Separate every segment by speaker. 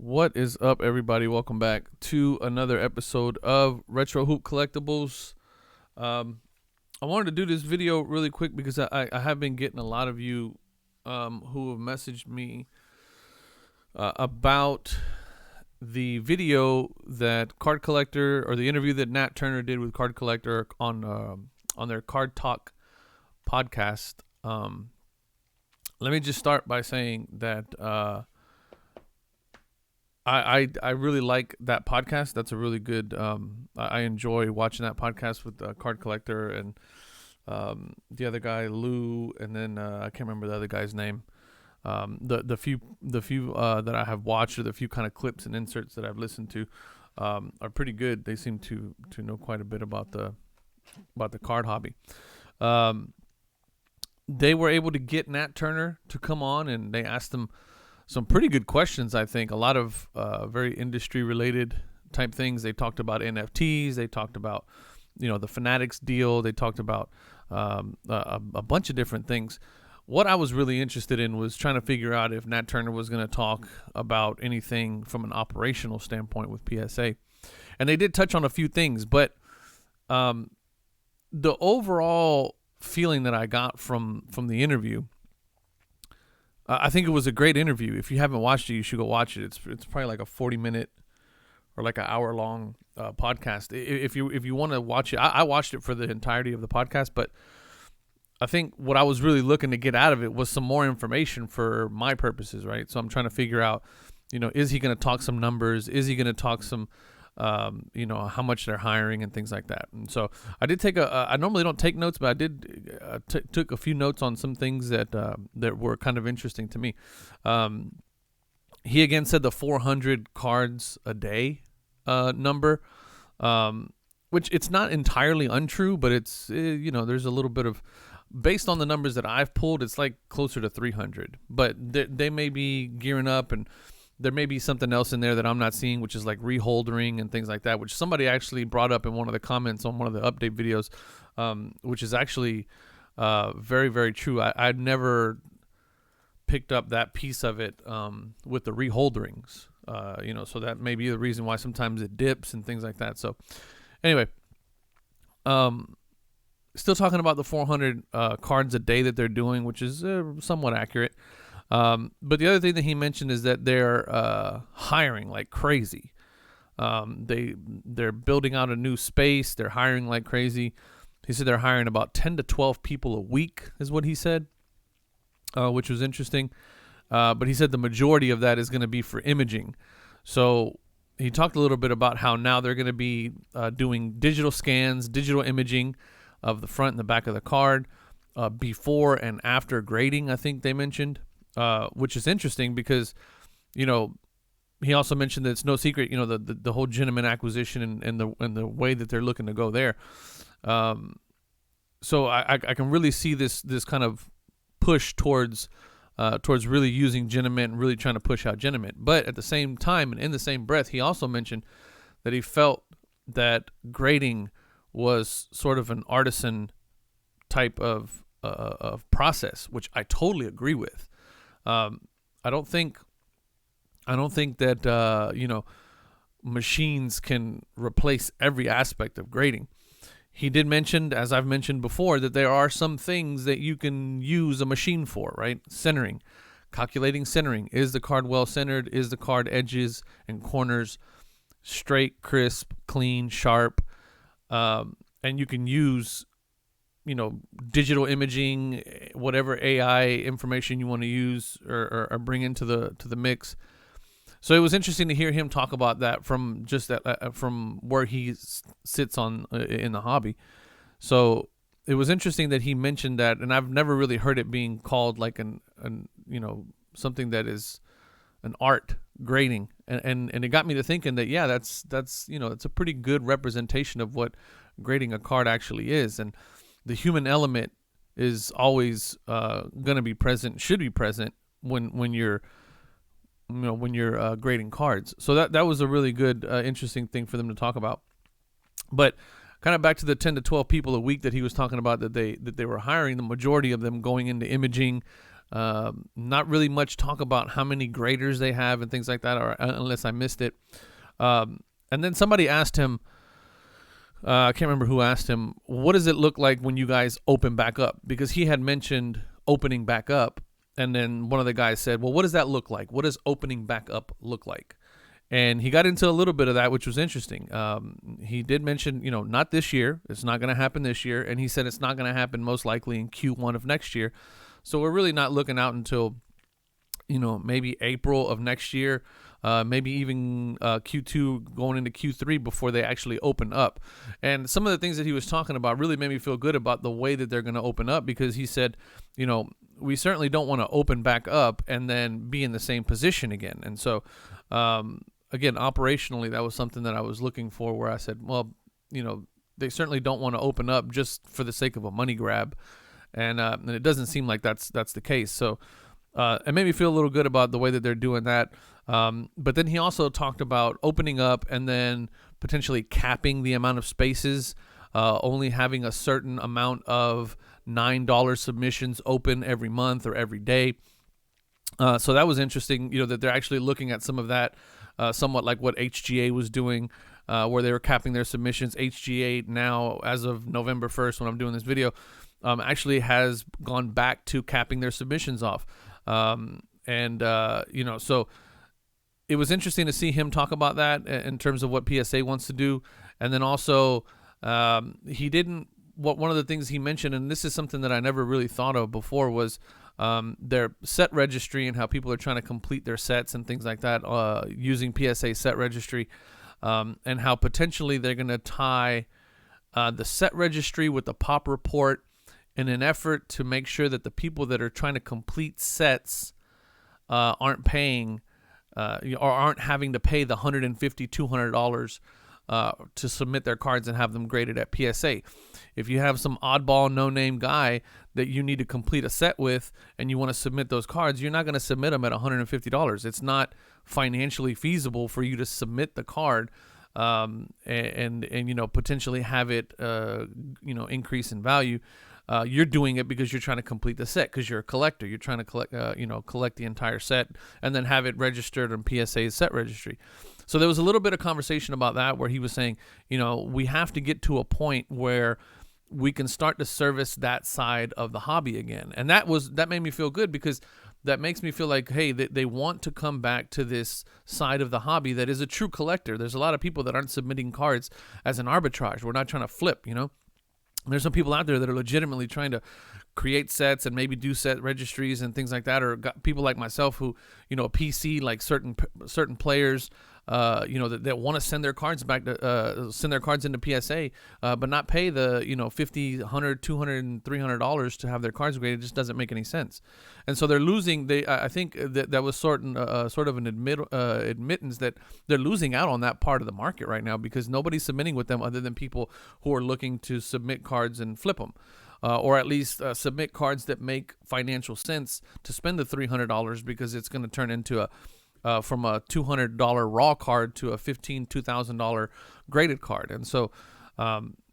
Speaker 1: What is up, everybody? Welcome back to another episode of Retro Hoop Collectibles. I wanted to do this video really quick because I have been getting a lot of you who have messaged me about the video that Card Collector, or the interview that Nat Turner did with Card Collector on their Card Talk podcast. Let me just start by saying that I really like that podcast. That's a really good. I enjoy watching that podcast with Card Collector and the other guy Lou, and then I can't remember the other guy's name. The few that I have watched, or the few kind of clips and inserts that I've listened to, are pretty good. They seem to know quite a bit about the card hobby. They were able to get Nat Turner to come on, and they asked him some pretty good questions. I think a lot of very industry related type things. They talked about NFTs. They talked about the Fanatics deal. They talked about a bunch of different things. What I was really interested in was trying to figure out if Nat Turner was going to talk about anything from an operational standpoint with PSA. And they did touch on a few things, but the overall feeling that I got from the interview, I think it was a great interview. If you haven't watched it, you should go watch it. It's probably like a 40-minute or like an hour-long podcast. If you want to watch it, I watched it for the entirety of the podcast, but I think what I was really looking to get out of it was some more information for my purposes, right? So I'm trying to figure out, is he going to talk some numbers? Is he going to talk some, how much they're hiring and things like that? And so I did take I normally don't take notes, but I did took a few notes on some things that were kind of interesting to me. He again said the 400 cards a day number, which it's not entirely untrue, but it's there's a little bit of, based on the numbers that I've pulled, it's like closer to 300. But they may be gearing up, and there may be something else in there that I'm not seeing, which is like reholdering and things like that, which somebody actually brought up in one of the comments on one of the update videos, which is actually very, very true. I'd never picked up that piece of it with the reholderings, so that may be the reason why sometimes it dips and things like that. So anyway, still talking about the 400 cards a day that they're doing, which is somewhat accurate. But the other thing that he mentioned is that they're hiring like crazy. They're building out a new space. They're hiring like crazy. He said they're hiring about 10 to 12 people a week is what he said, which was interesting. But he said the majority of that is going to be for imaging. So he talked a little bit about how now they're going to be doing digital scans, digital imaging of the front and the back of the card, before and after grading, I think they mentioned, which is interesting because, he also mentioned that it's no secret, the whole Gentleman acquisition and the way that they're looking to go there. So I can really see this kind of push towards really using Gentleman and really trying to push out Gentleman. But at the same time, and in the same breath, he also mentioned that he felt that grading was sort of an artisan type of process, which I totally agree with. I don't think that machines can replace every aspect of grading. He did mention, as I've mentioned before, that there are some things that you can use a machine for, right? Centering, calculating centering. Is the card well centered? Is the card edges and corners straight, crisp, clean, sharp? And you can use, digital imaging, whatever AI information you want to use or bring into the mix. So it was interesting to hear him talk about that from just that, from where he sits on in the hobby. So it was interesting that he mentioned that, and I've never really heard it being called like something that is an art, grading, and it got me to thinking that that's it's a pretty good representation of what grading a card actually is, and the human element is always going to be present, should be present when you're grading cards. So that was a really good interesting thing for them to talk about. But kind of back to the 10 to 12 people a week that he was talking about that they were hiring, the majority of them going into imaging, Not really much talk about how many graders they have and things like that, or unless I missed it. And then somebody asked him, I can't remember who asked him, what does it look like when you guys open back up? Because he had mentioned opening back up. And then one of the guys said, well, what does that look like? What does opening back up look like? And he got into a little bit of that, which was interesting. He did mention, not this year. It's not going to happen this year. And he said it's not going to happen most likely in Q1 of next year. So we're really not looking out until, maybe April of next year, maybe even Q2 going into Q3 before they actually open up. And some of the things that he was talking about really made me feel good about the way that they're going to open up, because he said, we certainly don't want to open back up and then be in the same position again. And so, again, operationally, that was something that I was looking for, where I said, well, they certainly don't want to open up just for the sake of a money grab. And it doesn't seem like that's the case. So it made me feel a little good about the way that they're doing that. But then he also talked about opening up and then potentially capping the amount of spaces, only having a certain amount of $9 submissions open every month or every day. So that was interesting, that they're actually looking at some of that, somewhat like what HGA was doing, where they were capping their submissions. HGA now, as of November 1st, when I'm doing this video, actually has gone back to capping their submissions off. So it was interesting to see him talk about that in terms of what PSA wants to do. And then also, one of the things he mentioned, and this is something that I never really thought of before, was their set registry and how people are trying to complete their sets and things like that using PSA set registry, and how potentially they're going to tie the set registry with the pop report in an effort to make sure that the people that are trying to complete sets aren't paying or aren't having to pay the $150, $200 to submit their cards and have them graded at PSA. If you have some oddball, no-name guy that you need to complete a set with and you want to submit those cards, you're not going to submit them at $150. It's not financially feasible for you to submit the card and potentially have it increase in value. You're doing it because you're trying to complete the set, because you're a collector. You're trying to collect the entire set and then have it registered on PSA's set registry. So there was a little bit of conversation about that, where he was saying, we have to get to a point where we can start to service that side of the hobby again. And that made me feel good, because that makes me feel like, hey, they want to come back to this side of the hobby that is a true collector. There's a lot of people that aren't submitting cards as an arbitrage. We're not trying to flip, There's some people out there that are legitimately trying to create sets and maybe do set registries and things like that, or got people like myself who, PC, like certain players, that want to send their cards back to send their cards into PSA, but not pay the $50, $100, $200, and $300 to have their cards graded. It just doesn't make any sense, and so they're losing. I think that was sort of an admittance that they're losing out on that part of the market right now, because nobody's submitting with them other than people who are looking to submit cards and flip them. Or at least submit cards that make financial sense to spend the $300, because it's going to turn into from a $200 raw card to a $2,000 graded card. And so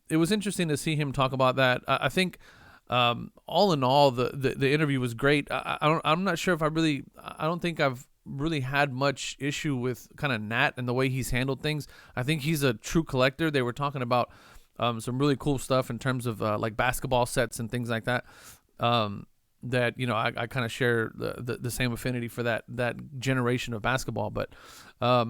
Speaker 1: it was interesting to see him talk about that. I think all in all, the interview was great. I'm not sure if I don't think I've really had much issue with kind of Nat and the way he's handled things. I think he's a true collector. They were talking about some really cool stuff in terms of like basketball sets and things like that. That I kind of share the same affinity for that generation of basketball. But I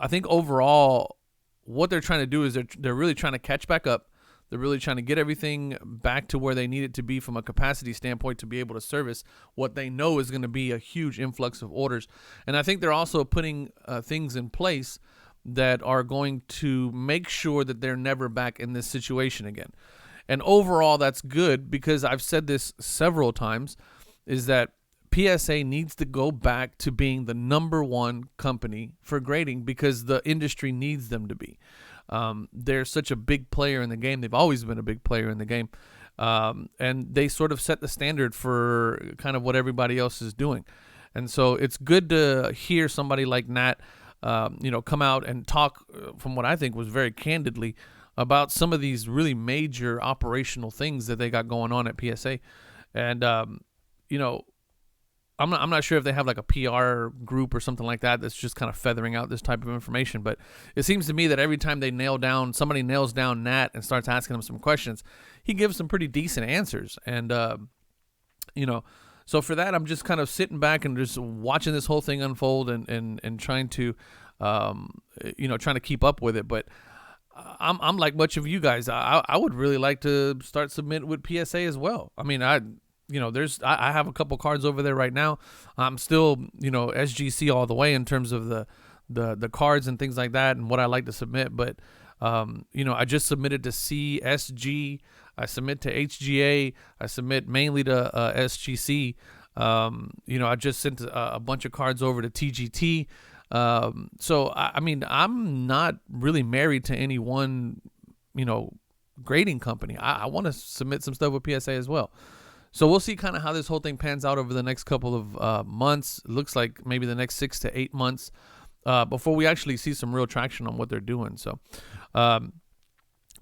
Speaker 1: think overall what they're trying to do is they're really trying to catch back up. They're really trying to get everything back to where they need it to be from a capacity standpoint to be able to service what they know is going to be a huge influx of orders. And I think they're also putting things in place that are going to make sure that they're never back in this situation again. And overall, that's good, because I've said this several times, is that PSA needs to go back to being the number one company for grading, because the industry needs them to be. They're such a big player in the game. They've always been a big player in the game. And they sort of set the standard for kind of what everybody else is doing. And so it's good to hear somebody like Nat come out and talk, from what I think was very candidly, about some of these really major operational things that they got going on at PSA. And, you know, I'm not sure if they have like a PR group or something like that that's just kind of feathering out this type of information, but it seems to me that every time somebody nails down Nat and starts asking him some questions, he gives some pretty decent answers. And you know, so for that, I'm just kind of sitting back and just watching this whole thing unfold and trying to trying to keep up with it. But I'm like much of you guys. I would really like to start submitting with PSA as well. I mean, I have a couple cards over there right now. I'm still, SGC all the way in terms of the cards and things like that and what I like to submit. But, I just submitted to CSG. I submit to HGA. I submit mainly to SGC. I just sent a bunch of cards over to TGT. So, I mean, I'm not really married to any one, grading company. I want to submit some stuff with PSA as well. So we'll see kind of how this whole thing pans out over the next couple of months. It looks like maybe the next 6 to 8 months before we actually see some real traction on what they're doing. So,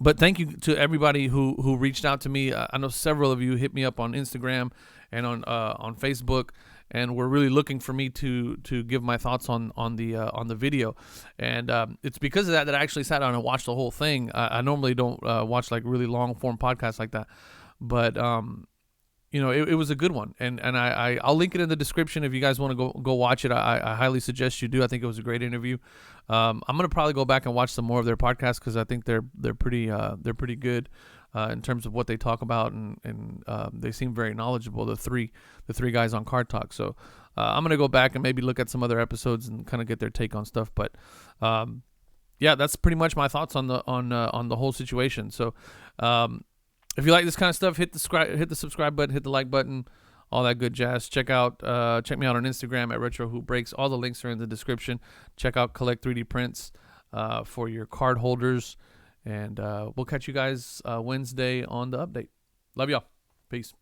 Speaker 1: but thank you to everybody who reached out to me. I know several of you hit me up on Instagram and on Facebook, and we're really looking for me to give my thoughts on the video. And it's because of that I actually sat down and watched the whole thing. I normally don't watch like really long form podcasts like that, but it was a good one, and I'll link it in the description if you guys want to go watch it. I highly suggest you do. I think it was a great interview. I'm gonna probably go back and watch some more of their podcasts because I think they're pretty good in terms of what they talk about, and they seem very knowledgeable. The three guys on Card Talk. So I'm gonna go back and maybe look at some other episodes and kind of get their take on stuff. But yeah, that's pretty much my thoughts on the whole situation. So. If you like this kind of stuff, hit the subscribe button, hit the like button, all that good jazz. Check me out on Instagram at Retro Hoop Breaks. All the links are in the description. Check out Collect 3D Prints for your card holders, and we'll catch you guys Wednesday on the update. Love y'all. Peace.